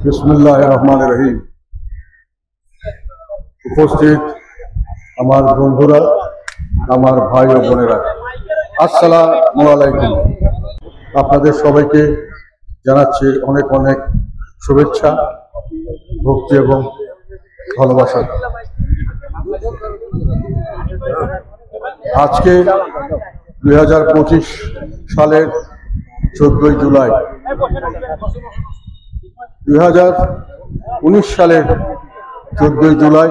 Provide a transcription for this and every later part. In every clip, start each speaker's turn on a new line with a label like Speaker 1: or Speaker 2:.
Speaker 1: বিসমিল্লাহির রহমানির রহিম। উপস্থিত আমার বন্ধুরা, আমার ভাই ও বোনেরা, আসসালামু আলাইকুম। আপনাদের সবাইকে জানাচ্ছি অনেক অনেক শুভেচ্ছা, ভক্তি এবং ভালোবাসা। আজকে 2025 সালের 14 জুলাই, 2019 সালের 14 জুলাই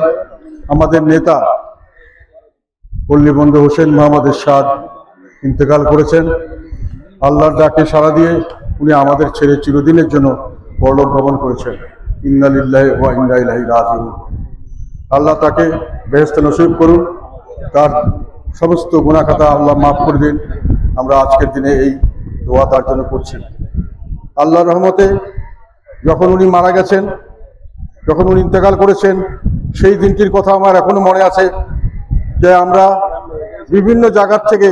Speaker 1: আমাদের নেতা পল্লীবন্ধু হোসেন মোহাম্মদ এরশাদ ইন্তেকাল করেছেন। আল্লাহর ডাকে সাড়া দিয়ে উনি আমাদের ছেড়ে চিরদিনের জন্য পরলোক গমন করেছেন। ইন্না লিল্লাহি ওয়া ইন্না ইলাইহি রাজিউন। আল্লাহ তাকে বেহেশত নসিব করুন, তার সমস্ত গুনাহ খাতা আল্লাহ মাফ করে দিন। আমরা আজকের দিনে এই দোয়া তার জন্য করছি। আল্লাহর রহমতে যখন উনি মারা গেছেন, যখন উনি ইন্তেকাল করেছেন, সেই দিনটির কথা আমার এখনো মনে আছে যে আমরা বিভিন্ন জায়গার থেকে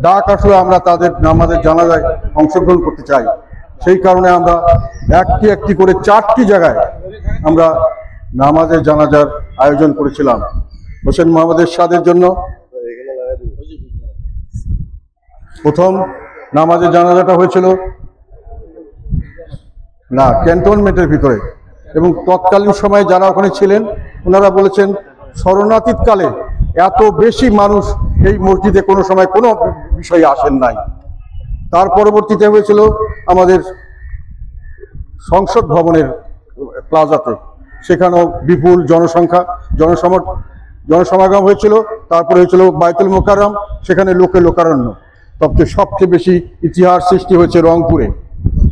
Speaker 1: ডাক আসলে আমরা তাদের নামাজের জানাজায় অংশগ্রহণ করতে চাই। সেই কারণে আমরা একটি একটি করে 4টি জায়গায় আমরা নামাজের জানাজার আয়োজন করেছিলাম। হোসেন মোহাম্মদ এরশাদের জন্য প্রথম নামাজের জানাজাটা হয়েছিল ক্যান্টনমেন্টের ভিতরে, এবং তৎকালীন সময়ে যারা ওখানে ছিলেন ওনারা বলেছেন শরণাতীতকালে এত বেশি মানুষ এই মসজিদে কোনো সময় কোনো বিষয়ে আসেন নাই। তার পরবর্তীতে হয়েছিল আমাদের সংসদ ভবনের প্লাজাতে, সেখানেও বিপুল জনসমাগম হয়েছিল। তারপরে হয়েছিল বাইতুল মোকাররম, সেখানে লোকে লোকারণ্য। সবচেয়ে বেশি ইতিহাস সৃষ্টি হয়েছে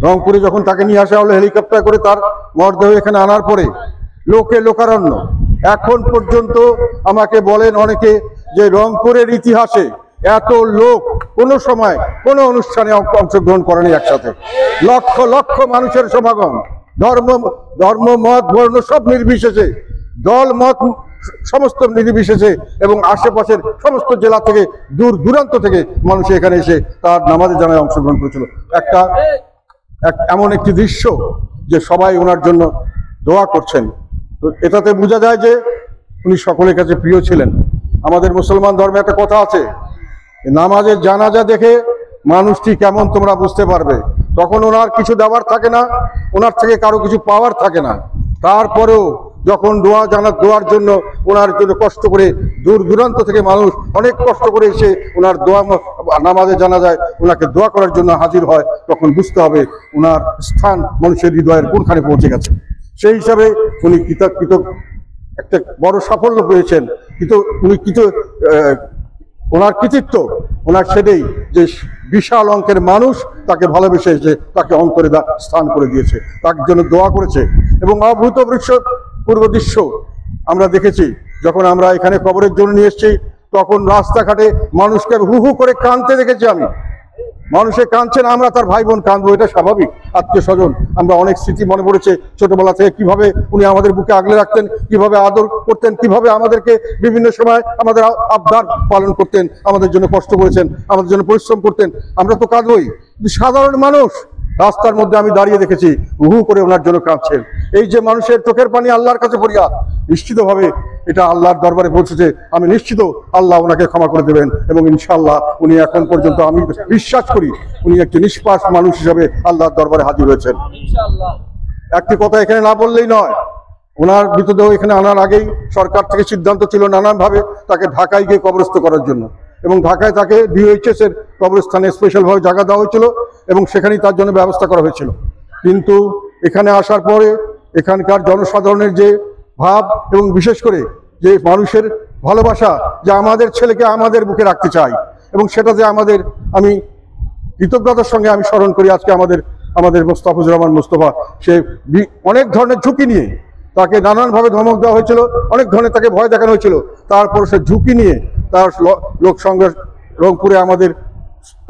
Speaker 1: রংপুরে যখন তাকে নিয়ে আসা হলো হেলিকপ্টার করে, তার মরদেহ এখানে আনার পরে লোকে লোকারণ্য। এখন পর্যন্ত আমাকে বলেন অনেকে যে রংপুরের ইতিহাসে এত লোক কোনো সময় কোনো অনুষ্ঠানে অংশগ্রহণ করেনি একসাথে। লক্ষ লক্ষ মানুষের সমাগম, ধর্ম মত বর্ণ সব নির্বিশেষে, দল মত সমস্ত নির্বিশেষে, এবং আশেপাশের সমস্ত জেলা থেকে দূর দূরান্ত থেকে মানুষ এখানে এসে তার নামাজে জানায় অংশগ্রহণ করেছিল। এমন একটি দৃশ্য যে সবাই ওনার জন্য দোয়া করছেন। তো এটাতে বোঝা যায় যে উনি সকলের কাছে প্রিয় ছিলেন। আমাদের মুসলমান ধর্মে একটা কথা আছে, নামাজের জানাজা দেখে মানুষটি কেমন তোমরা বুঝতে পারবে। তখন ওনার কিছু দেওয়ার থাকে না, ওনার থেকে কারো কিছু পাওয়ার থাকে না। তারপরেও যখন দোয়ার জন্য ওনার জন্য কষ্ট করে দূর দূরান্ত থেকে মানুষ অনেক কষ্ট করে এসে ওনার নামাজে জানা যায় ওনাকে দোয়া করার জন্য হাজির হয়, তখন বুঝতে হবে ওনার স্থান মানুষের হৃদয়ের কোনখানে পৌঁছে গেছে। সেই হিসাবে উনি একটা বড় সাফল্য পেয়েছেন। ওনার কৃতিত্ব, ওনার সেটাই যে বিশাল অঙ্কের মানুষ তাকে ভালোবেসে এসে তাকে অন্তরে স্থান করে দিয়েছে, তার জন্য দোয়া করেছে। এবং অভূতপূর্ব দৃশ্য আমরা দেখেছি যখন আমরা এখানে কবরের জন্য নিয়ে এসেছি, তখন রাস্তাঘাটে মানুষকে হু হু করে কাঁদতে দেখেছি আমি। মানুষে কাঁদছেন, আমরা তার ভাই বোন কাঁদবো, এটা স্বাভাবিক। আত্মীয় স্বজন, আমরা অনেক স্মৃতি মনে পড়েছে ছোটবেলা থেকে, কিভাবে উনি আমাদের বুকে আগলে রাখতেন, কিভাবে আদর করতেন, কিভাবে আমাদেরকে বিভিন্ন সময় আমাদের আবদার পালন করতেন, আমাদের জন্য কষ্ট করেছেন, আমাদের জন্য পরিশ্রম করতেন। আমরা তো কাঁদবই। সাধারণ মানুষ রাস্তার মধ্যে আমি দাঁড়িয়ে দেখেছি হু করে ওনার জন্য কাঁদছেন। এই যে মানুষের চোখের পানি আল্লাহর কাছে ফরিয়াদ, নিশ্চিতভাবে এটা আল্লাহর দরবারে পৌঁছেছে। আমি নিশ্চিত আল্লাহ ওনাকে ক্ষমা করে দেবেন, এবং ইনশাআল্লাহ উনি এখন পর্যন্ত আমি বিশ্বাস করি উনি একটি নিষ্পাপ মানুষ হিসাবে আল্লাহর দরবারে হাজির হয়েছেন। একটি কথা এখানে না বললেই নয়, ওনার মৃতদেহ এখানে আনার আগেই সরকার থেকে সিদ্ধান্ত ছিল নানানভাবে তাকে ঢাকায় গিয়ে কবরস্থ করার জন্য, এবং ঢাকায় তাকে DOHS এর কবরস্থানে স্পেশালভাবে জায়গা দেওয়া হয়েছিল, এবং সেখানেই তার জন্য ব্যবস্থা করা হয়েছিল। কিন্তু এখানে আসার পরে এখানকার জনসাধারণের যে ভাব, এবং বিশেষ করে যে মানুষের ভালোবাসা, যে আমাদের ছেলেকে আমাদের বুকে রাখতে চাই, এবং সেটা যে আমি কৃতজ্ঞতার সঙ্গে আমি স্মরণ করি আজকে আমাদের মোস্তাফিজুর রহমান মোস্তফা, সে অনেক ধরনের ঝুঁকি নিয়ে, তাকে নানানভাবে ধমক দেওয়া হয়েছিল, অনেক ধরনের তাকে ভয় দেখানো হয়েছিল, তারপর সে ঝুঁকি নিয়ে তার লোক সঙ্গে রংপুরে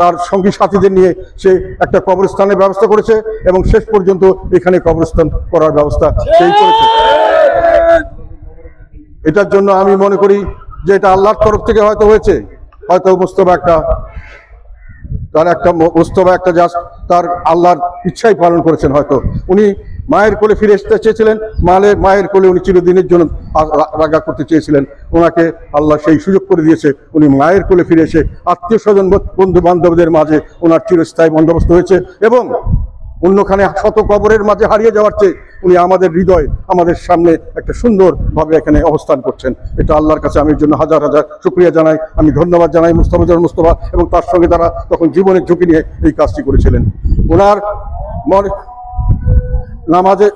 Speaker 1: তার সঙ্গী সাথীদের নিয়ে সে একটা কবরস্থানের ব্যবস্থা করেছে, এবং শেষ পর্যন্ত এখানে কবরস্থান করার ব্যবস্থা সেই করেছে। এটার জন্য আমি মনে করি যে এটা আল্লাহর তরফ থেকে হয়তো হয়েছে, হয়তো মোস্তফা একটা জাস্ট তার আল্লাহর ইচ্ছাই পালন করেছেন। হয়তো উনি মায়ের কোলে ফিরে আসতে চেয়েছিলেন, মায়ের কোলে উনি চিরদিনের জন্য রাগা করতে চেয়েছিলেন। ওনাকে আল্লাহ সেই সুযোগ করে দিয়েছে, উনি মায়ের কোলে ফিরে এসে আত্মীয় স্বজন বন্ধু বান্ধবদের মাঝে ওনার চিরস্থায়ী বন্দোবস্ত হয়েছে। এবং অন্যখানে শত কবরের মাঝে হারিয়ে যাওয়ার চেয়ে উনি আমাদের হৃদয়, আমাদের সামনে একটা সুন্দরভাবে এখানে অবস্থান করছেন। এটা আল্লাহর কাছে আমি এর জন্য হাজার হাজার শুকরিয়া জানাই, আমি ধন্যবাদ জানাই মুস্তফা এবং তার সঙ্গে তারা তখন জীবনের ঝুঁকি নিয়ে এই কাজটি করেছিলেন। ওনার নামাজে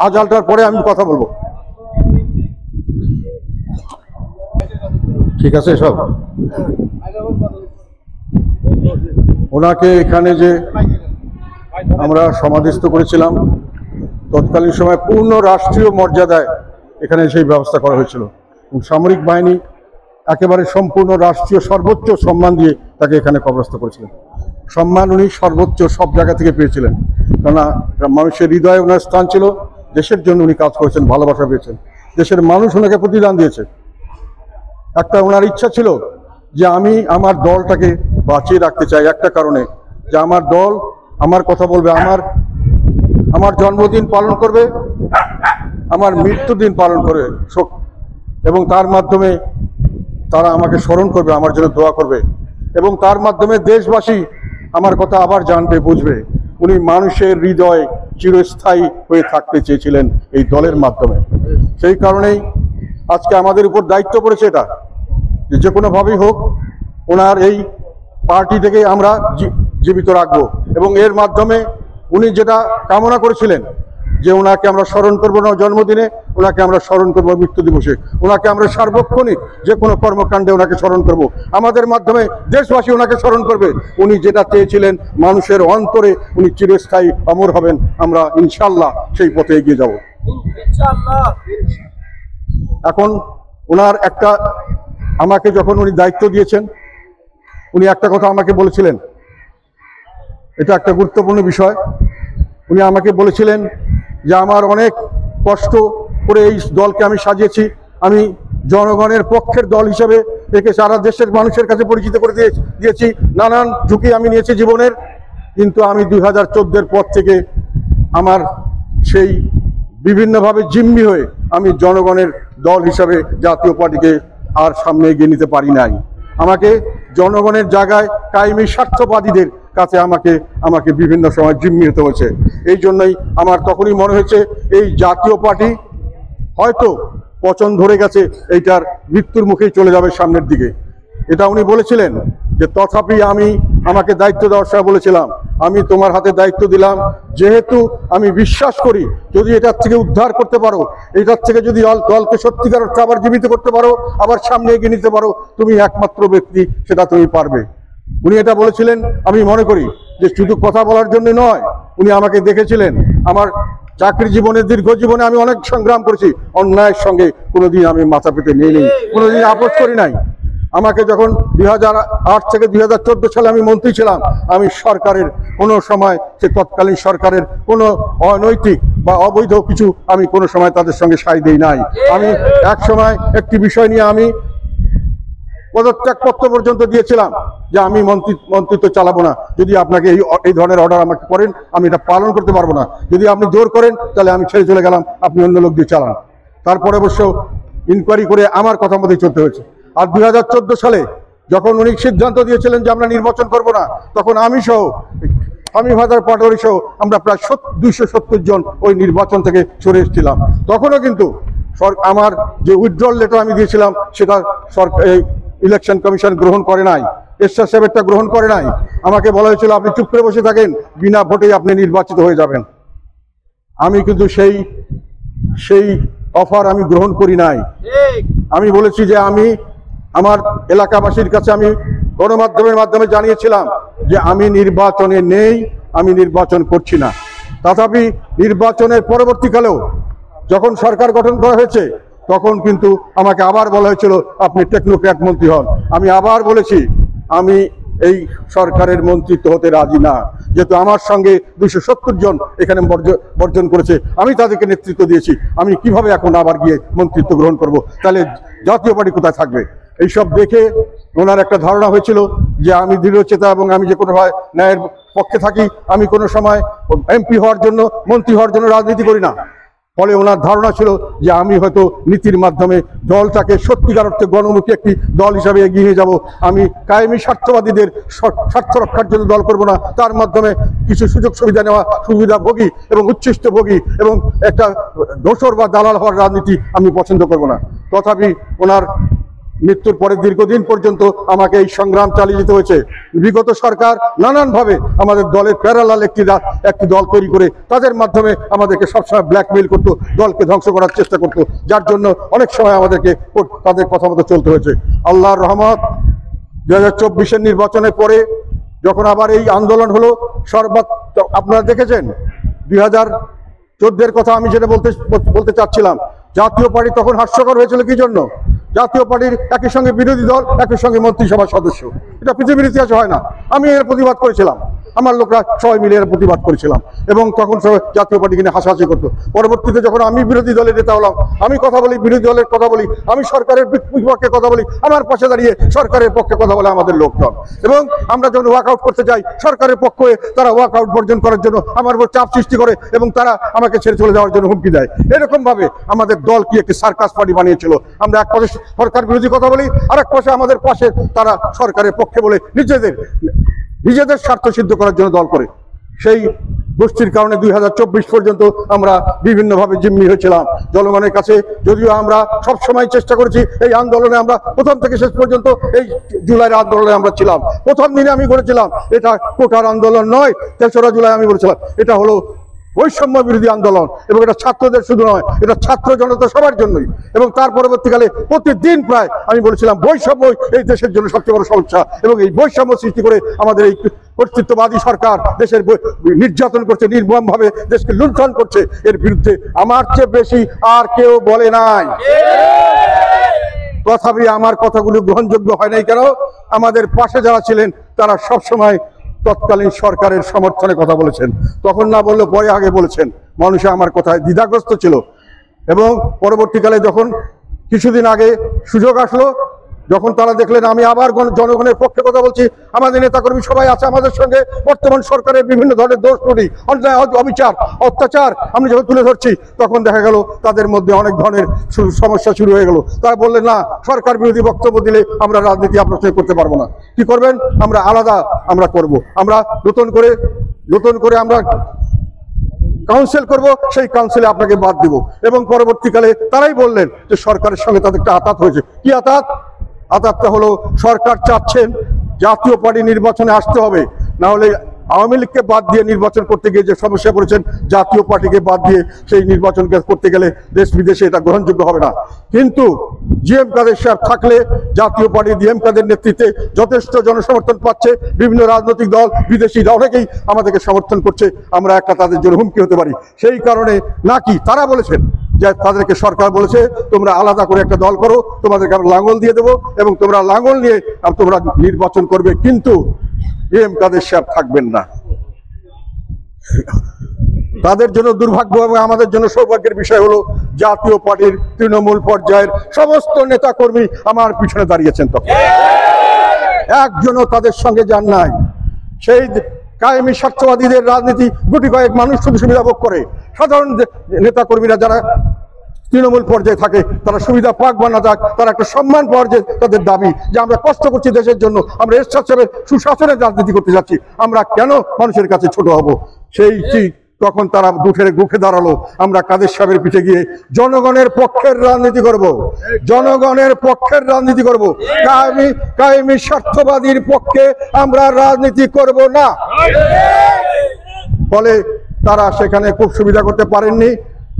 Speaker 1: আজালটার পরে আমি কথা বলবো, ঠিক আছে? সব ওনাকে এখানে যে আমরা সমাধিস্থ করেছিলাম, তৎকালীন সময় পূর্ণ রাষ্ট্রীয় মর্যাদায় এখানে সেই ব্যবস্থা করা হয়েছিল এবং সামরিক বাহিনী একেবারে সম্পূর্ণ রাষ্ট্রীয় সর্বোচ্চ সম্মান দিয়ে তাকে এখানে কবরস্থ করেছিলেন। সম্মান উনি সর্বোচ্চ সব জায়গা থেকে পেয়েছিলেন, কেননা মানুষের হৃদয়ে ওনার স্থান ছিল। দেশের জন্য উনি কাজ করেছেন, ভালোবাসা পেয়েছেন, দেশের মানুষ ওনাকে প্রতিদান দিয়েছে। একটা ওনার ইচ্ছা ছিল যে আমি আমার দলটাকে বাঁচিয়ে রাখতে চাই, একটা কারণে, যে আমার দল আমার কথা বলবে, আমার জন্মদিন পালন করবে, আমার মৃত্যুদিন পালন করবে, এবং তার মাধ্যমে তারা আমাকে স্মরণ করবে, আমার জন্য দোয়া করবে, এবং তার মাধ্যমে দেশবাসী আমার কথা আবার জানবে, বুঝবে। উনি মানুষের হৃদয় চিরস্থায়ী হয়ে থাকতে চেয়েছিলেন এই দলের মাধ্যমে। সেই কারণেই আজকে আমাদের উপর দায়িত্ব পড়েছে এটা, যে কোনোভাবেই হোক ওনার এই পার্টি থেকে আমরা জীবিত রাখবো। এবং এর মাধ্যমে উনি যেটা কামনা করেছিলেন যে ওনাকে আমরা স্মরণ করবো না জন্মদিনে, ওনাকে আমরা স্মরণ করবো মৃত্যু দিবসে, ওনাকে আমরা সার্বক্ষণিক যে কোনো কর্মকাণ্ডে ওনাকে স্মরণ করব, আমাদের মাধ্যমে দেশবাসী ওনাকে স্মরণ করবে। উনি যেটা চেয়েছিলেন মানুষের অন্তরে উনি চিরস্থায়ী অমর হবেন, আমরা ইনশাল্লাহ সেই পথে এগিয়ে যাব। এখন ওনার একটা, আমাকে যখন উনি দায়িত্ব দিয়েছেন, উনি একটা কথা আমাকে বলেছিলেন, এটা একটা গুরুত্বপূর্ণ বিষয়। উনি আমাকে বলেছিলেন যে আমার অনেক কষ্ট করে এই দলকে আমি সাজিয়েছি, আমি জনগণের পক্ষের দল হিসেবে একে সারা দেশের মানুষের কাছে পরিচিত করে দিয়েছি, নানান ঝুঁকি আমি নিয়েছি জীবনের, কিন্তু আমি 2014-এর পর থেকে আমার সেই বিভিন্নভাবে জিম্মি হয়ে আমি জনগণের দল হিসাবে জাতীয় পার্টিকে আর সামনে এগিয়ে নিতে পারি নাই। আমাকে জনগণের জায়গায় কায়েমি স্বার্থবাদীদের কাছে আমাকে বিভিন্ন সময় জিম্মি হতে হয়েছে। এই জন্যই আমার তখনই মনে হয়েছে এই জাতীয় পার্টি হয়তো পচন ধরে গেছে, এইটার মৃত্যুর মুখেই চলে যাবে সামনের দিকে। এটা উনি বলেছিলেন যে তথাপি আমাকে দায়িত্ব দেওয়ার সময় বলেছিলাম, আমি তোমার হাতে দায়িত্ব দিলাম, যেহেতু আমি বিশ্বাস করি যদি এটার থেকে উদ্ধার করতে পারো, এটার থেকে যদি দলকে সত্যিকার অর্থে আবার জীবিত করতে পারো, আবার সামনে এগিয়ে নিতে পারো, তুমি একমাত্র ব্যক্তি, সেটা তুমি পারবে। উনি এটা বলেছিলেন, আমি মনে করি যে শুধু কথা বলার জন্য নয়, উনি আমাকে দেখেছিলেন। আমার চাকরি জীবনের দীর্ঘ জীবনে আমি অনেক সংগ্রাম করেছি, অন্যায়ের সঙ্গে কোনোদিন আমি মাথা পেতে নিয়ে নেই, কোনোদিন আপোষ করি নাই। আমাকে যখন 2008 থেকে 2014 সালে আমি মন্ত্রী ছিলাম, আমি সরকারের কোনো সময়, সে তৎকালীন সরকারের কোনো অনৈতিক বা অবৈধ কিছু আমি কোনো সময় তাদের সঙ্গে সায় দেই নাই। আমি এক সময় একটি বিষয় নিয়ে আমি পদত্যাগপত্র পর্যন্ত দিয়েছিলাম যে আমি মন্ত্রিত্ব চালাবো না, যদি আপনাকে এই ধরনের অর্ডার আমাকে করেন আমি এটা পালন করতে পারবো না, যদি আপনি জোর করেন তাহলে আমি ছেড়ে চলে গেলাম, আপনি অন্য লোক দিয়ে চালান। তারপরে অবশ্য ইনকোয়ারি করে আমার কথা মতোই চলতে হয়েছে। আর 2014 সালে যখন উনি সিদ্ধান্ত দিয়েছিলেন যে আমরা নির্বাচন করব না, তখন আমি সহ শামীম হায়দার পাটোয়ারী সহ আমরা প্রায় 270 জন ওই নির্বাচন থেকে সরে এসেছিলাম। তখনও কিন্তু আমার যে উইথড্রল লেটার আমি দিয়েছিলাম সেটা ইলেকশন কমিশন গ্রহণ করে নাই, এরশাদ সাহেবটা গ্রহণ করে নাই। আমাকে বলা হয়েছিল আপনি চুপ করে বসে থাকেন, বিনা ভোটেই আপনি নির্বাচিত হয়ে যাবেন। আমি কিন্তু সেই অফার আমি গ্রহণ করি নাই। আমি বলেছি যে আমি আমার এলাকাবাসীর কাছে আমি গণমাধ্যমের মাধ্যমে জানিয়েছিলাম যে আমি নির্বাচনে নেই, আমি নির্বাচন করছি না। তথাপি নির্বাচনের পরবর্তীকালেও যখন সরকার গঠন করা হয়েছে তখন কিন্তু আমাকে আবার বলা হয়েছিল আপনি টেকনোক্র্যাট মন্ত্রী হন। আমি আবার বলেছি আমি এই সরকারের মন্ত্রিত্ব হতে রাজি না, যেহেতু আমার সঙ্গে 270 জন এখানে বর্জন করেছে, আমি তাদেরকে নেতৃত্ব দিয়েছি, আমি কিভাবে এখন আবার গিয়ে মন্ত্রিত্ব গ্রহণ করব? তাহলে জাতীয় পার্টি কোথায় থাকবে? এইসব দেখে ওনার একটা ধারণা হয়েছিল যে আমি দৃঢ়চেতা এবং আমি যে কোনো ন্যায়ের পক্ষে থাকি, আমি কোনো সময় এমপি হওয়ার জন্য, মন্ত্রী হওয়ার জন্য রাজনীতি করি না। ফলে ওনার ধারণা ছিল যে আমি হয়তো নীতির মাধ্যমে দলটাকে সত্যিকার অর্থে গণমুখী একটি দল হিসাবে এগিয়ে নিয়ে যাব। আমি কায়েমি স্বার্থবাদীদের স্বার্থ রক্ষার জন্য দল করব না, তার মাধ্যমে কিছু সুযোগ সুবিধা নেওয়া, সুবিধাভোগী এবং উচ্ছিষ্টভোগী এবং একটা দোসর বা দালাল হওয়ার রাজনীতি আমি পছন্দ করব না। তথাপি ওনার মৃত্যুর পরে দীর্ঘদিন পর্যন্ত আমাকে এই সংগ্রাম চালিয়ে যেতে হয়েছে। বিগত সরকার নানানভাবে আমাদের দলের প্যারালাল একটি দল তৈরি করে তাদের মাধ্যমে আমাদেরকে সবসময় ব্ল্যাকমেইল করতো, দলকে ধ্বংস করার চেষ্টা করতো, যার জন্য অনেক সময় আমাদেরকে তাদের কথা মতো চলতে হয়েছে। আল্লাহর রহমত 2024-এর নির্বাচনের পরে যখন আবার এই আন্দোলন হলো, আপনারা দেখেছেন 2014-এর কথা আমি যেটা বলতে চাচ্ছিলাম, জাতীয় পার্টি তখন হাস্যকর হয়েছিল কি জন্য? জাতীয় পার্টির একই সঙ্গে বিরোধী দল, একই সঙ্গে মন্ত্রিসভার সদস্য, এটা পৃথিবীর ইতিহাসে হয় না। আমি এর প্রতিবাদ করেছিলাম, আমার লোকরা সবাই মিলে এর প্রতিবাদ করেছিলাম এবং তখন সবাই জাতীয় পার্টিকে নিয়ে হাসাহাসি করতো। পরবর্তীতে যখন আমি বিরোধী দলের নেতা হলাম, আমি কথা বলি, বিরোধী দলের কথা বলি, আমি সরকারের বিপক্ষে কথা বলি, আমার পাশে দাঁড়িয়ে সরকারের পক্ষে কথা বলে আমাদের লোকজন। এবং আমরা যখন ওয়াক আউট করতে যাই, সরকারের পক্ষ হয়ে তারা ওয়াক আউট বর্জন করার জন্য আমার উপর চাপ সৃষ্টি করে এবং তারা আমাকে ছেড়ে চলে যাওয়ার জন্য হুমকি দেয়। এরকম ভাবে আমাদের দল কি একটি সার্কাস পার্টি বানিয়েছিল। আমরা এক পাশে সরকার বিরোধী কথা বলি, আর এক পাশে আমাদের পাশে তারা সরকারের পক্ষে বলে নিজেদের স্বার্থ সিদ্ধ করার জন্য দল করে। সেই গোষ্ঠীর কারণে 2024 পর্যন্ত আমরা বিভিন্নভাবে জিম্মি হয়েছিলাম জনগণের কাছে। যদিও আমরা সবসময় চেষ্টা করেছি, এই আন্দোলনে আমরা প্রথম থেকে শেষ পর্যন্ত এই জুলাইয়ের আন্দোলনে আমরা ছিলাম। প্রথম দিনে আমি বলেছিলাম এটা কোটার আন্দোলন নয়, 3রা জুলাই আমি বলেছিলাম এটা হলো বৈষম্য বিরোধী আন্দোলন এবং এটা ছাত্রদের শুধু নয়, এটা ছাত্র জনতা সবার জন্যই। এবং তার পরবর্তীকালে প্রতিদিন প্রায় আমি বলেছিলাম বৈষম্য এই দেশের জন্য সবচেয়ে বড় সমস্যা এবং এই বৈষম্য সৃষ্টি করে আমাদের এই কর্তৃত্ববাদী সরকার দেশের নির্যাতন করছে, নির্মমভাবে দেশকে লুণ্ঠন করছে। এর বিরুদ্ধে আমার চেয়ে বেশি আর কেউ বলে নাই। তথাপি আমার কথাগুলো গ্রহণযোগ্য হয় নাই কেন? আমাদের পাশে যারা ছিলেন তারা সবসময় তৎকালীন সরকারের সমর্থনে কথা বলেছেন। তখন না বললে পরে আগে বলেছেন। মানুষ আমার কথায় দ্বিধাগ্রস্ত ছিল এবং পরবর্তীকালে যখন কিছুদিন আগে সুযোগ আসলো, যখন তারা দেখলেন আমি আবার জনগণের পক্ষে কথা বলছি, আমাদের নেতাকর্মী সবাই আছে আমাদের সঙ্গে, বর্তমান সরকারের বিভিন্ন ধরনের দোষ ত্রুটি, অন্যায়, অবিচার, অত্যাচার আমি যখন তুলে ধরছি, তখন দেখা গেল তাদের মধ্যে অনেক ধরনের সমস্যা শুরু হয়ে গেল। তারা বললেন না, সরকার বিরোধী বক্তব্য দিলে আমরা রাজনীতি আপনার সঙ্গে করতে পারবো না। কি করবেন? আমরা আলাদা আমরা করব, আমরা নতুন করে আমরা কাউন্সিল করব, সেই কাউন্সিলে আপনাকে বাদ দিব। এবং পরবর্তীকালে তারাই বললেন যে সরকারের সঙ্গে তাদের একটা আতাত হয়েছে। কি আতাত? আতাতটা হলো সরকার চাচ্ছেন জাতীয় পার্টি নির্বাচনে আসতে হবে, না হলে আওয়ামী লীগকে বাদ দিয়ে নির্বাচন করতে গিয়ে যে সমস্যা পড়েছেন, জাতীয় পার্টিকে বাদ দিয়ে সেই নির্বাচন করতে গেলে দেশ বিদেশে এটা গ্রহণযোগ্য হবে না। কিন্তু জিএম কাদের সাহেব থাকলে জাতীয় পার্টি জিএম কাদের নেতৃত্বে যথেষ্ট জনসমর্থন পাচ্ছে, বিভিন্ন রাজনৈতিক দল, বিদেশিরা অনেকেই আমাদেরকে সমর্থন করছে, আমরা একটা তাদের জন্য হুমকি হতে পারি। সেই কারণে নাকি তারা বলেছেন যে তাদেরকে সরকার বলেছে তোমরা আলাদা করে একটা দল করো, তোমাদেরকে আমরা লাঙ্গল দিয়ে দেবো এবং তোমরা লাঙ্গল নিয়ে তোমরা নির্বাচন করবে, কিন্তু জিএম কাদের সাহেব থাকবেন না। তাদের জন্য দুর্ভাগ্য এবং আমাদের জন্য সৌভাগ্যের বিষয় হলো জাতীয় পার্টির তৃণমূল পর্যায়ের সমস্ত নেতা কর্মী আমার পিছনে দাঁড়িয়েছেন, তখন একজনও তাদের সঙ্গে যান নাই। সেই কায়েমি স্বার্থবাদীদের রাজনীতি গুটি কয়েক মানুষ শুধু সুবিধা ভোগ করে, সাধারণ নেতা কর্মীরা যারা তৃণমূল পর্যায়ে থাকে তারা সুবিধা পাক বা না যাক, তারা একটা সম্মান পাওয়ার যে তাদের দাবি, যে আমরা কষ্ট করছি দেশের জন্য, আমরা এরশাদ সাহেবের সুশাসনের রাজনীতি করতে যাচ্ছি, আমরা কেন মানুষের কাছে ছোট হব? সেই তখন তারা রুখে দাঁড়ালো। আমরা কাদের সাহেবের পিঠে গিয়ে জনগণের পক্ষের রাজনীতি করব, জনগণের পক্ষের রাজনীতি করব, কায়েমি স্বার্থবাদীর পক্ষে আমরা রাজনীতি করব না। ফলে তারা সেখানে খুব সুবিধা করতে পারেননি।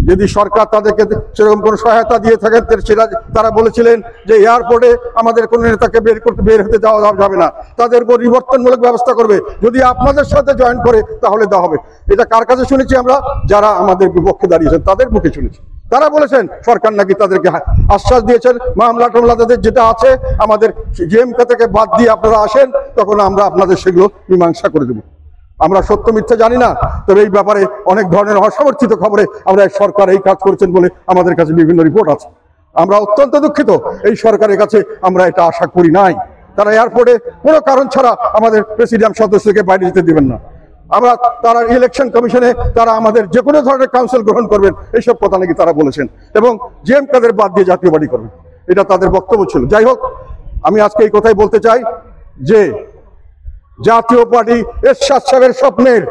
Speaker 1: যদি সরকার তাদেরকে সেরকম কোনো সহায়তা দিয়ে থাকেন, সেটা তারা বলেছিলেন যে এয়ারপোর্টে আমাদের কোনো নেতাকে বের হতে দেওয়া যাবে না, তাদের উপর বিবর্তনমূলক ব্যবস্থা করবে, যদি আপনাদের সাথে জয়েন করে তাহলে দেওয়া হবে। এটা কার কাছে শুনেছি আমরা? যারা আমাদের বিপক্ষে দাঁড়িয়েছেন তাদের মুখে শুনেছি। তারা বলেছেন সরকার নাকি তাদেরকে আশ্বাস দিয়েছেন মামলা টামলা তাদের যেটা আছে আমাদের জিএমকে থেকে বাদ দিয়ে আপনারা আসেন, তখন আমরা আপনাদের সেগুলো মীমাংসা করে দেবো। আমরা সত্য মিথ্যা জানি না, তবে এই ব্যাপারে অনেক ধরনের অসমর্থিত খবরে আমরা সরকার এই কাজ করেছেন বলে আমাদের কাছে বিভিন্ন রিপোর্ট আছে। আমরা অত্যন্ত দুঃখিত, এই সরকারের কাছে আমরা এটা আশা করি নাই। তারা এয়ারপোর্টে কোনো কারণ ছাড়া আমাদের প্রেসিডিয়াম সদস্যকে বাইরে যেতে দিবেন না। আমরা তারা ইলেকশন কমিশনে তারা আমাদের যে কোনো ধরনের কাউন্সিল গ্রহণ করবেন, এইসব কথা নাকি তারা বলেছেন, এবং জিএম কাদের বাদ দিয়ে জাতীয় পার্টি করবেন, এটা তাদের বক্তব্য ছিল। যাই হোক, আমি আজকে এই কথাই বলতে চাই যে জাতীয় পার্টি এরশাদ সাহেবের স্বপ্নের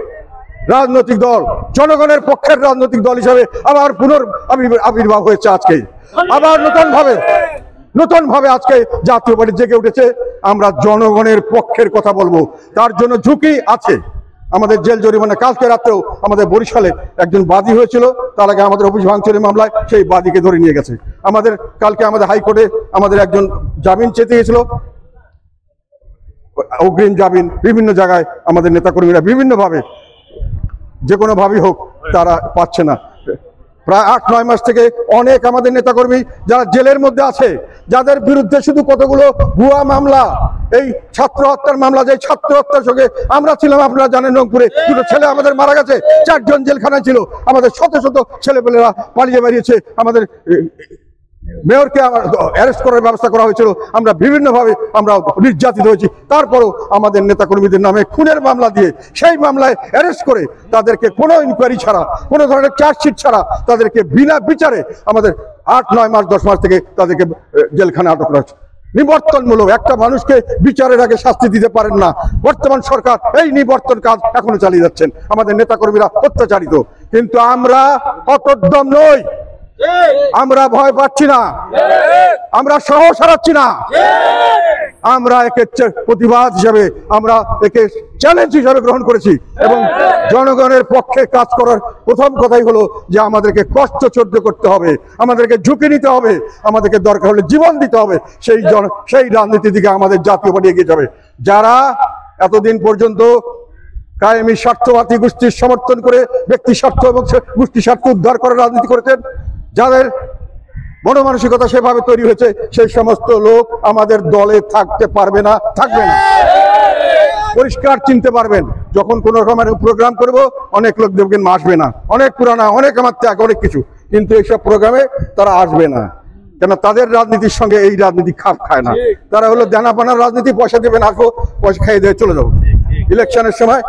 Speaker 1: রাজনৈতিক দল, জনগণের পক্ষের রাজনৈতিক দল হিসাবে আবার আবির্ভাব হয়েছে। আজকে আবার নতুন ভাবে আজকে জাতীয় পার্টি জেগে উঠেছে। আমরা জনগণের পক্ষের কথা বলবো, তার জন্য ঝুঁকি আছে। আমাদের জেল জরিমানা, কালকে রাত্রেও আমাদের বরিশালে একজন বাদী হয়েছিল, তার আগে আমাদের অফিস ভাঙচুরের মামলায় সেই বাদীকে ধরে নিয়ে গেছে। কালকে আমাদের হাইকোর্টে আমাদের একজন জামিন চেতে গেছিল, অগ্রিম জামিন। বিভিন্ন জায়গায় আমাদের নেতাকর্মীরা বিভিন্নভাবে যে কোনো ভাবেই হোক তারা পাচ্ছে না। প্রায় 8-9 মাস থেকে অনেক আমাদের নেতাকর্মী যারা জেলের মধ্যে আছে, যাদের বিরুদ্ধে শুধু কতগুলো ভুয়া মামলা, এই ছাত্র হত্যার মামলা, যে ছাত্র হত্যার সঙ্গে আমরা ছিলাম, আপনারা জানেন রংপুরে দুটো ছেলে আমাদের মারা গেছে, 4 জন জেলখানায় ছিল, আমাদের শত শত ছেলেপেলেরা পালিয়ে বেরিয়েছে, আমাদের মেয়রকে অ্যারেস্ট করার ব্যবস্থা করা হয়েছিল, আমরা বিভিন্নভাবে আমরা নির্যাতিত হয়েছি। তারপরও আমাদের নেতাকর্মীদের নামে খুনের মামলা দিয়ে সেই মামলায় অ্যারেস্ট করে তাদেরকে কোনো ইনকোয়ারি ছাড়া, কোনো ধরনের চার্জশিট ছাড়া তাদেরকে বিনা বিচারে আমাদের 8-9 মাস 10 মাস থেকে তাদেরকে জেলখানে আটক করা হচ্ছে। নিবর্তনমূলক একটা মানুষকে বিচারের আগে শাস্তি দিতে পারেন না বর্তমান সরকার। এই নিবর্তন কাজ এখনো চালিয়ে যাচ্ছেন, আমাদের নেতাকর্মীরা অত্যাচারিত। কিন্তু আমরা হতোদ্যম নই, আমরা ভয় পাচ্ছি না, আমরা সাহস হারাচ্ছি না। আমরা একে প্রতিবাদ হিসাবে, আমরা একে চ্যালেঞ্জ হিসাবে গ্রহণ করেছি, এবং জনগণের পক্ষে কাজ করার প্রথম কথাই হলো যে আমাদেরকে কষ্ট সহ্য করতে হবে, আমাদেরকে ঝুঁকি নিতে হবে, আমাদেরকে দরকার হলে জীবন দিতে হবে। সেই রাজনীতির দিকে আমাদের জাতীয় পার্টি এগিয়ে যাবে। যারা এতদিন পর্যন্ত কায়েমি স্বার্থবাদী গোষ্ঠীর সমর্থন করে ব্যক্তি স্বার্থ এবং গোষ্ঠী স্বার্থ উদ্ধার করার রাজনীতি করেছেন, যাদের মনোমানসিকতা সেভাবে তৈরি হয়েছে, সেই সমস্ত লোক আমাদের দলে থাকতে পারবে না, থাকবে না। পরিষ্কার চিনতে পারবেন, যখন কোন রকমের প্রোগ্রাম করব অনেক লোক দেখবেন আসবে না, অনেক পুরানা, অনেক আমার ত্যাগ, অনেক কিছু, কিন্তু এইসব প্রোগ্রামে তারা আসবে না। কেন? তাদের রাজনীতির সঙ্গে এই রাজনীতি খাপ খায় না। তারা হলো দেনাপানার রাজনীতি, পয়সা দেবেন, আসবো, পয়সা খাইয়ে দিয়ে চলে যাবো। ইলেকশনের সময়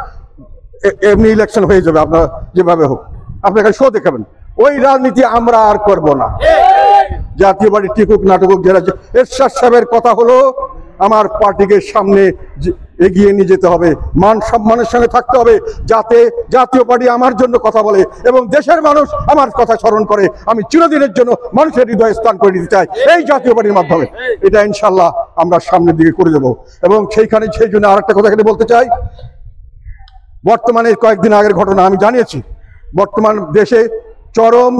Speaker 1: এমনি ইলেকশন হয়ে যাবে, আপনারা যেভাবে হোক আপনি এখানে শো দেখাবেন। ওই রাজনীতি আমরা আর করব না। জাতীয় পার্টি টিকুক নাটকুক, যারা এরশাদ সাহেবের কথা হলো আমার পার্টিকে সামনে এগিয়ে নিয়ে যেতে হবে, মান সম্মানের সঙ্গে থাকতে হবে, যাতে জাতীয় পার্টি আমার জন্য কথা বলে এবং দেশের মানুষ আমার কথা স্মরণ করে। আমি চিরদিনের জন্য মানুষের হৃদয়ে স্থান করে দিতে চাই এই জাতীয় পার্টির মাধ্যমে। এটা ইনশাল্লাহ আমরা সামনের দিকে করে দেবো। এবং সেই জন্য আর একটা কথা এখানে বলতে চাই, বর্তমানে কয়েকদিন আগের ঘটনা আমি জানিয়েছি, বর্তমান দেশে চরম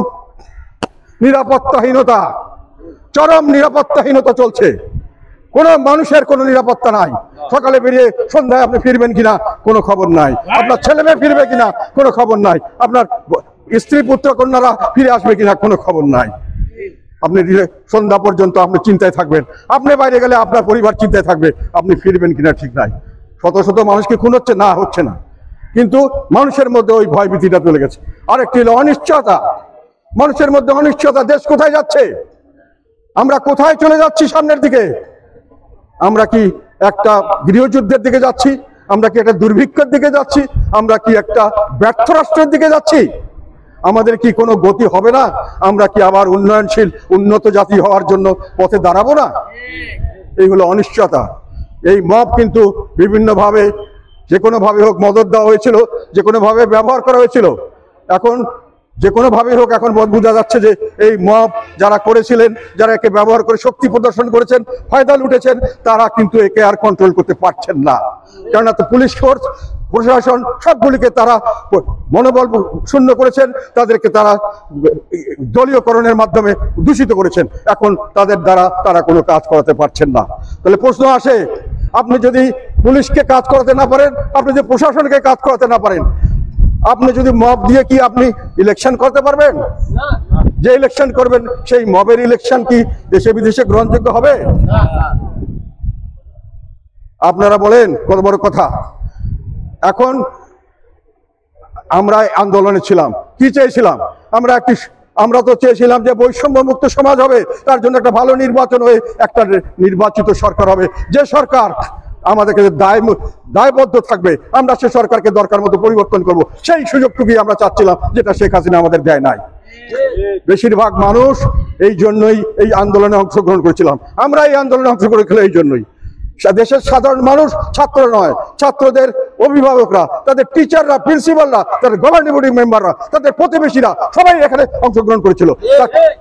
Speaker 1: নিরাপত্তাহীনতা চলছে। কোনো মানুষের কোনো নিরাপত্তা নাই। সকালে বেরিয়ে সন্ধ্যায় আপনি ফিরবেন কিনা কোনো খবর নাই, আপনার ছেলে মেয়ে ফিরবে কিনা কোনো খবর নাই, আপনার স্ত্রী পুত্র কন্যারা ফিরে আসবে কিনা কোনো খবর নাই। আপনি সন্ধ্যা পর্যন্ত আপনি চিন্তায় থাকবেন, আপনি বাইরে গেলে আপনার পরিবার চিন্তায় থাকবে, আপনি ফিরবেন কিনা ঠিক নাই। শত শত মানুষকে খুন হচ্ছে না, হচ্ছে না, কিন্তু মানুষের মধ্যে ওই ভয় ভীতিটা চলে গেছে। আরেকটি হলো অনিশ্চয়তা, মানুষের মধ্যে অনিশ্চয়তা। দেশ কোথায় যাচ্ছে? আমরা কোথায় চলে যাচ্ছি সামনের দিকে? আমরা কি একটা গৃহযুদ্ধের দিকে যাচ্ছি? আমরা কি একটা দুর্ভিক্ষের দিকে যাচ্ছি? আমরা কি একটা ব্যর্থ রাষ্ট্রের দিকে যাচ্ছি? আমাদের কি কোনো গতি হবে না? আমরা কি আবার উন্নয়নশীল উন্নত জাতি হওয়ার জন্য পথে দাঁড়াবো না? এই হলো অনিশ্চয়তা। এই মব কিন্তু বিভিন্নভাবে, যে কোনোভাবে হোক মদত দেওয়া হয়েছিল, যে কোনোভাবে ব্যবহার করা হয়েছিল। এখন যে কোনোভাবেই হোক এখন বোঝা যাচ্ছে যে এই মব যারা করেছিলেন, যারা একে ব্যবহার করে শক্তি প্রদর্শন করেছেন, ফায়দা লুটেছেন, তারা কিন্তু একে আর কন্ট্রোল করতে পারছেন না। কেননা তো পুলিশ ফোর্স, প্রশাসন সবগুলিকে তারা মনোবল শূন্য করেছেন, তাদেরকে তারা দলীয়করণের মাধ্যমে দূষিত করেছেন। এখন তাদের দ্বারা তারা কোনো কাজ করাতে পারছেন না। তাহলে প্রশ্ন আসে, আপনি যদি পুলিশকে কাজ করাতে না পারেন, আপনি যদি প্রশাসনকে কাজ করাতে না পারেন, আপনি যদি মব দিয়ে কি আপনি ইলেকশন করতে পারবেন? যে ইলেকশন করবেন সেই মবের ইলেকশন কি দেশে বিদেশে গ্রহণযোগ্য হবে? আপনারা বলেন, কত বড় কথা। এখন আমরা আন্দোলনে ছিলাম, কি চেয়েছিলাম? আমরা আমরা তো চেয়েছিলাম যে বৈষম্য মুক্ত সমাজ হবে, তার জন্য একটা ভালো নির্বাচন হয়ে একটা নির্বাচিত সরকার হবে, যে সরকার আমাদেরকে দায়বদ্ধ থাকবে, আমরা সে সরকারকে দরকার মতো পরিবর্তন করব। সেই সুযোগটুকুই আমরা চাচ্ছিলাম, যেটা শেখ হাসিনা আমাদের দেয় নাই। বেশিরভাগ মানুষ এই জন্যই এই আন্দোলনে অংশগ্রহণ করেছিলাম। আমরা এই আন্দোলনে অংশগ্রহণ করি এই জন্যই। দেশের সাধারণ মানুষ, ছাত্র নয়, ছাত্রদের অভিভাবকরা, তাদের টিচাররা, প্রিন্সিপালরা, তাদের গভর্নিং বডি মেম্বাররা, তাদের প্রতিবেশীরা সবাই এখানে অংশগ্রহণ করেছিল,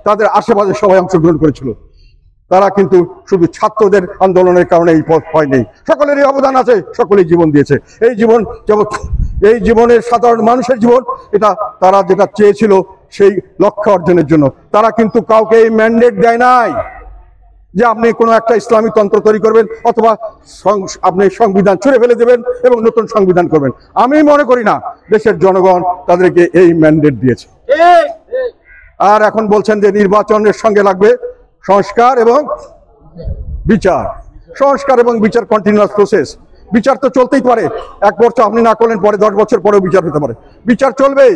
Speaker 1: তাদের আশেপাশে সবাই অংশগ্রহণ করেছিল। তারা কিন্তু শুধু ছাত্রদের আন্দোলনের কারণে এই পথ হয়নি, সকলেরই অবদান আছে, সকলেই জীবন দিয়েছে। এই জীবন যেমন এই জীবনের সাধারণ মানুষের জীবন, এটা তারা যেটা চেয়েছিল সেই লক্ষ্য অর্জনের জন্য, তারা কিন্তু কাউকে এই ম্যান্ডেট দেয় নাই যে আপনি কোনো একটা ইসলামী তন্ত্র তৈরি করবেন অথবা আপনি সংবিধান ছুঁড়ে ফেলে দেবেন এবং নতুন সংবিধান করবেন। আমি মনে করি না দেশের জনগণ তাদেরকে এই ম্যান্ডেট দিয়েছে। আর এখন বলছেন যে নির্বাচনের সঙ্গে লাগবে সংস্কার এবং বিচার। সংস্কার এবং বিচার কন্টিনিউয়াস প্রসেস। বিচার তো চলতেই পারে, 1 বছর আপনি না করলেন, পরে 10 বছর পরেও বিচার হতে পারে। বিচার চলবেই,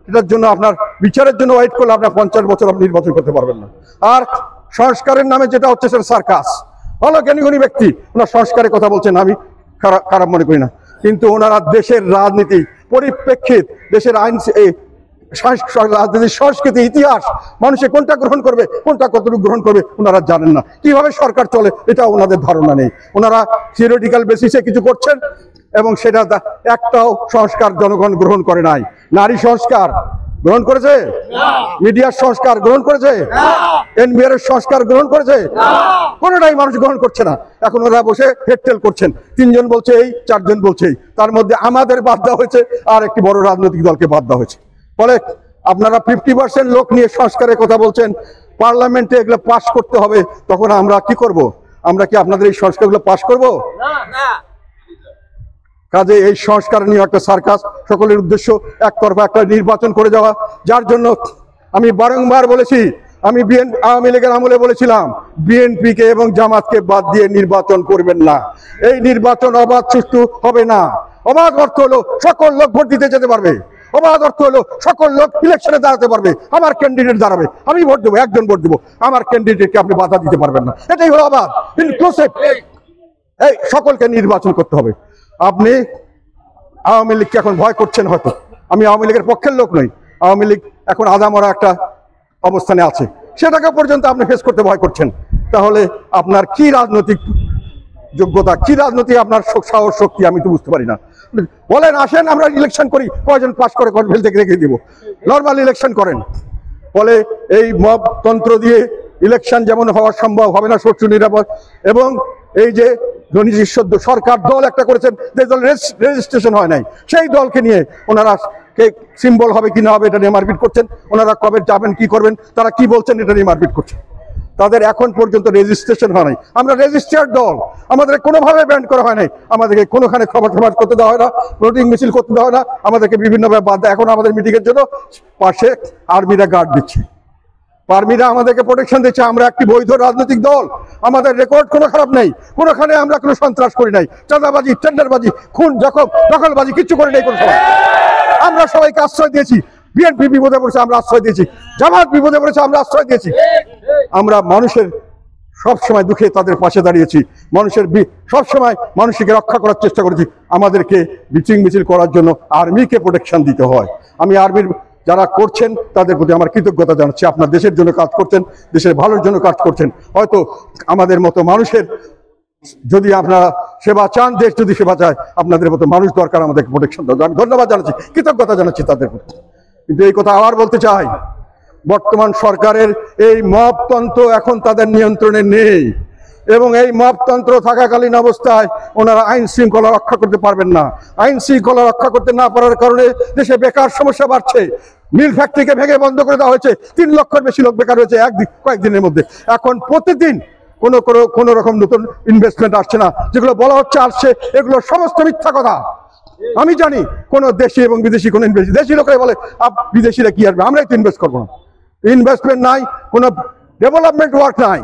Speaker 1: এটার জন্য আপনার বিচারের জন্য ওয়েট করলে আপনার 50 বছর আপনি নির্বাচন করতে পারবেন না। আর সংস্কারের নামে যেটা হচ্ছে সেটা সার্কাস। ভালো জ্ঞানী ব্যক্তি, ওনার সংস্কারের কথা বলছেন, আমি খারাপ মনে করি না, কিন্তু ওনারা দেশের রাজনীতি পরিপ্রেক্ষিত, দেশের আইন, রাজনীতির সংস্কৃতি, ইতিহাস, মানুষে কোনটা গ্রহণ করবে, কোনটা কতটুকু গ্রহণ করবে ওনারা জানেন না। কিভাবে সরকার চলে এটা ওনাদের ধারণা নেই। ওনারা থিওরিটিক্যাল বেসিসে কিছু করছেন এবং সেটা একটাও সংস্কার জনগণ গ্রহণ করে নাই। নারী সংস্কার গ্রহণ করেছে? মিডিয়ার সংস্কার গ্রহণ করেছে? এনবিআর এর সংস্কার গ্রহণ করেছে? কোনোটাই মানুষ গ্রহণ করছে না। এখন ওরা বসে হেডটেল করছেন, 3 জন বলছে এই, 4 জন বলছে এই, তার মধ্যে আমাদের বাদ দেওয়া হয়েছে আর একটি বড় রাজনৈতিক দলকে বাদ দেওয়া হয়েছে। ফলে আপনারা 50% লোক নিয়ে সংস্কারের কথা বলছেন, পার্লামেন্টে এগুলো পাস করতে হবে, তখন আমরা কি করব? আমরা কি আপনাদের এই সংস্কারগুলো পাস করব? কাজে এই সংস্কার নিয়ে একটা সার্কাস, সকলের উদ্দেশ্য একতরফা একটা নির্বাচন করে যাওয়া, যার জন্য আমি বারংবার বলেছি, আমি আওয়ামী লীগের আমলে বলেছিলাম বিএনপিকে এবং জামাতকে বাদ দিয়ে নির্বাচন করবেন না। এই নির্বাচন অবাধ সুষ্ঠু হবে না। অবাধ অর্থ হলো সকল লোক ভোট দিতে যেতে পারবে, অবাধ অর্থ হলো সকল লোক ইলেকশনে দাঁড়াতে পারবে, আমার ক্যান্ডিডেট দাঁড়াবে, আমি ভোট দেবো, একজন ভোট দেবো, আমার ক্যান্ডিডেটকে আপনি বাধা দিতে পারবেন না। এটাই হলো অবাধ, ইনক্লুসিভ। এই সকলকে নির্বাচন করতে হবে। আপনি আওয়ামী লীগকে এখন ভয় করছেন, হয়তো আমি আওয়ামী লীগের পক্ষের লোক নই, আওয়ামী লীগ এখন আদামরা একটা অবস্থানে আছে, সেটাকে পর্যন্ত আপনি ফেস করতে ভয় করছেন। তাহলে আপনার কি রাজনৈতিক যোগ্যতা, কি রাজনীতি আপনার সাহস শক্তি, আমি তো বুঝতে পারি না। বলেন আসেন আমরা ইলেকশন করি, কয়জন পাস করে ফেল থেকে রেখে দিব, নর্মাল ইলেকশন করেন। ফলে এই মব তন্ত্র দিয়ে ইলেকশন যেমন হওয়া সম্ভব হবে না, স্বচ্ছ নিরাপদ, এবং এই যে সরকার দল একটা করেছেন, যে দল রেজিস্ট্রেশন হয় নাই, সেই দলকে নিয়ে ওনারা সিম্বল হবে কি না হবে এটা নিয়ে মারপিট করছেন। ওনারা কবে যাবেন, কি করবেন, তারা কি বলছেন এটা নিয়ে মারপিট করছেন। তাদের এখন পর্যন্ত রেজিস্ট্রেশন হয় নাই। আমরা রেজিস্টার্ড দল, আমাদের কোনোভাবে ব্যান্ড করা হয় নাই, আমাদেরকে কোনোখানে খবর সমাজ করতে দেওয়া হয় না, ভোটিং মিছিল করতে দেওয়া হয় না, আমাদেরকে বিভিন্নভাবে বাদ দেয়। এখন আমাদের মিটিংয়ের জন্য পাশে আর্মিরা গার্ড দিচ্ছে, আর্মিরা আমাদেরকে প্রোটেকশন দিচ্ছে। আমরা একটি বৈধ রাজনৈতিক দল, আমাদের রেকর্ড কোনো খারাপ নেই, কোনোখানে আমরা কোনো সন্ত্রাস করি নাই, চাঁদাবাজি, টেন্ডারবাজি, খুন, দখলবাজি কিচ্ছু করি নাই কোনো সময়। আমরা সবাইকে আশ্রয় দিয়েছি। বিএনপি বিপদে পড়েছে, আমরা আশ্রয় দিয়েছি। জামাত বিপদে পড়েছে, আমরা আশ্রয় দিয়েছি। আমরা মানুষের সবসময় দুঃখে তাদের পাশে দাঁড়িয়েছি, মানুষের সবসময় মানুষকে রক্ষা করার চেষ্টা করেছি। আমাদেরকে মিছিল করার জন্য আর্মিকে প্রোটেকশন দিতে হয়। আমি আর্মির যারা করছেন তাদের প্রতি আমার কৃতজ্ঞতা জানাচ্ছি। আপনার দেশের জন্য কাজ করছেন, দেশের ভালোর জন্য কাজ করছেন। হয়তো আমাদের মতো মানুষের যদি আপনারা সেবা চান, দেশ যদি সেবা চায়, আপনাদের মতো মানুষ দরকার, আমাদেরকে প্রোটেকশন দরকার। আমি ধন্যবাদ জানাচ্ছি, কৃতজ্ঞতা জানাচ্ছি তাদের প্রতি। কিন্তু এই কথা আবার বলতে চাই, বর্তমান সরকারের এই মবতন্ত্র এখন তাদের নিয়ন্ত্রণে নেই, এবং এই মবতন্ত্র থাকাকালীন অবস্থায় ওনারা আইন শৃঙ্খলা রক্ষা করতে পারবেন না। আইন শৃঙ্খলা রক্ষা করতে না পারার কারণে দেশে বেকার সমস্যা বাড়ছে। মিল ফ্যাক্টরিকে ভেঙে বন্ধ করে দেওয়া হয়েছে, 3 লক্ষের বেশি লোক বেকার হয়েছে কয়েকদিনের মধ্যে। এখন প্রতিদিন কোনো রকম নতুন ইনভেস্টমেন্ট আসছে না, যেগুলো বলা হচ্ছে আসছে, এগুলো সমস্ত মিথ্যা কথা। আমি জানি কোন দেশি এবং বিদেশি কোন ইনভেস্ট, দেশি লোকেরা বলে বিদেশিরা কি আসবে, আমরাই তো ইনভেস্ট করবো না, ইনভেস্টমেন্ট নাই, কোনো ডেভেলপমেন্ট ওয়ার্ক নাই।